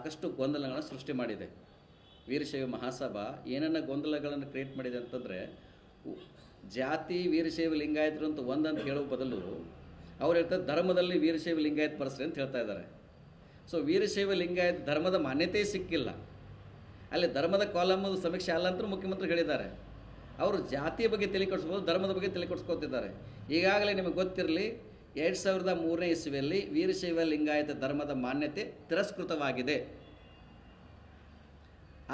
ಸಾಕಷ್ಟು ಗೊಂದಲಗಳನ್ನು ಸೃಷ್ಟಿ ಮಾಡಿದೆ. ವೀರಶೈವ ಮಹಾಸಭಾ ಏನನ್ನ ಗೊಂದಲಗಳನ್ನು ಕ್ರಿಯೇಟ್ ಮಾಡಿದೆ ಅಂತಂದರೆ, ಜಾತಿ ವೀರಶೈವ ಲಿಂಗಾಯತರು ಅಂತ ಒಂದಂತ ಹೇಳೋ ಬದಲು ಅವ್ರು ಹೇಳ್ತಾರೆ ಧರ್ಮದಲ್ಲಿ ವೀರಶೈವ ಲಿಂಗಾಯತ ಬರ್ಸ್ರಿ ಅಂತ ಹೇಳ್ತಾ ಇದ್ದಾರೆ. ಸೊ ವೀರಶೈವ ಲಿಂಗಾಯತ ಧರ್ಮದ ಮಾನ್ಯತೆ ಸಿಕ್ಕಿಲ್ಲ. ಅಲ್ಲಿ ಧರ್ಮದ ಕಾಲಮದು ಸಮೀಕ್ಷೆ ಅಲ್ಲ ಅಂತ ಮುಖ್ಯಮಂತ್ರಿ ಹೇಳಿದ್ದಾರೆ. ಅವರು ಜಾತಿಯ ಬಗ್ಗೆ ತಲೆ ಕೆಡಿಸ್ಬೋದು, ಧರ್ಮದ ಬಗ್ಗೆ ತಲೆ ಕೆಡಿಸ್ಕೊತಿದ್ದಾರೆ. ಈಗಾಗಲೇ ನಿಮಗೆ ಗೊತ್ತಿರಲಿ, 2003ನೇ ಇಸ್ವಿಯಲ್ಲಿ ವೀರಶೈವ ಲಿಂಗಾಯತ ಧರ್ಮದ ಮಾನ್ಯತೆ ತಿರಸ್ಕೃತವಾಗಿದೆ.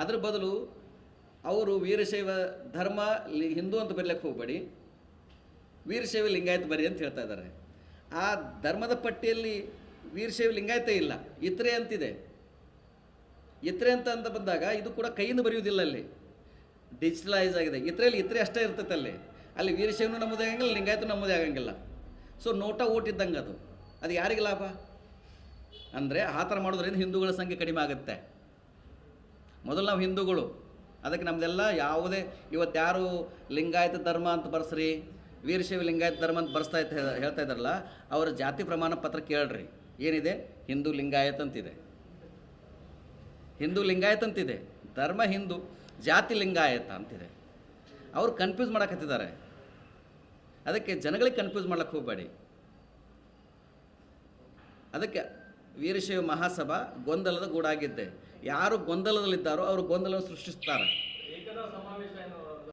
ಅದರ ಬದಲು ಅವರು ವೀರಶೈವ ಧರ್ಮ ಹಿಂದೂ ಅಂತ ಬರಲಿಕ್ಕೆ ಹೋಗಬೇಡಿ, ವೀರಶೈವ ಲಿಂಗಾಯತ ಬರಿ ಅಂತ ಹೇಳ್ತಾ ಇದ್ದಾರೆ. ಆ ಧರ್ಮದ ಪಟ್ಟಿಯಲ್ಲಿ ವೀರಶೈವ ಲಿಂಗಾಯತ ಇಲ್ಲ, ಇತರೆ ಅಂತಿದೆ. ಇತರೆ ಅಂತ ಬಂದಾಗ ಇದು ಕೂಡ ಕೈಯಿಂದ ಬರೆಯುವುದಿಲ್ಲ, ಅಲ್ಲಿ ಡಿಜಿಟಲೈಸ್ ಆಗಿದೆ. ಇತರೆಯಲ್ಲಿ ಇತರೆ ಅಷ್ಟೇ ಇರ್ತೈತೆ. ಅಲ್ಲಿ ವೀರಶೈವನು ನಮ್ಮದೇ ಆಗಂಗಿಲ್ಲ, ಲಿಂಗಾಯತ ನಮ್ಮದೇ ಆಗಂಗಿಲ್ಲ. ಸೊ ನೋಟ ಓಟಿದ್ದಂಗೆ ಅದು ಯಾರಿಗೆ ಲಾಭ ಅಂದರೆ, ಆ ಥರ ಮಾಡೋದ್ರಿಂದ ಹಿಂದೂಗಳ ಸಂಖ್ಯೆ ಕಡಿಮೆ ಆಗುತ್ತೆ. ಮೊದಲು ನಾವು ಹಿಂದೂಗಳು, ಅದಕ್ಕೆ ನಮ್ಮದೆಲ್ಲ ಯಾವುದೇ ಇವತ್ತು ಯಾರು ಲಿಂಗಾಯತ ಧರ್ಮ ಅಂತ ಬರ್ಸ್ರಿ, ವೀರಶೈವ ಲಿಂಗಾಯತ ಧರ್ಮ ಅಂತ ಹೇಳ್ತಾ ಇದ್ದಾರಲ್ಲ, ಅವರ ಜಾತಿ ಪ್ರಮಾಣ ಪತ್ರ ಕೇಳ್ರಿ. ಏನಿದೆ? ಹಿಂದೂ ಲಿಂಗಾಯತ ಅಂತಿದೆ, ಹಿಂದೂ ಲಿಂಗಾಯತ ಅಂತಿದೆ, ಧರ್ಮ ಹಿಂದೂ, ಜಾತಿ ಲಿಂಗಾಯತ ಅಂತಿದೆ. ಅವರು ಕನ್ಫ್ಯೂಸ್ ಮಾಡಕತ್ತಿದ್ದಾರೆ. ಅದಕ್ಕೆ ಜನಗಳಿಗೆ ಕನ್ಫ್ಯೂಸ್ ಮಾಡ್ಲಿಕ್ಕೆ ಹೋಗಬೇಡಿ. ಅದಕ್ಕೆ ವೀರಶೈವ ಮಹಾಸಭಾ ಗೊಂದಲದ ಗೂಡಾಗಿದ್ದೆ. ಯಾರು ಗೊಂದಲದಲ್ಲಿದ್ದಾರೋ ಅವರು ಗೊಂದಲವನ್ನು ಸೃಷ್ಟಿಸ್ತಾರೆ.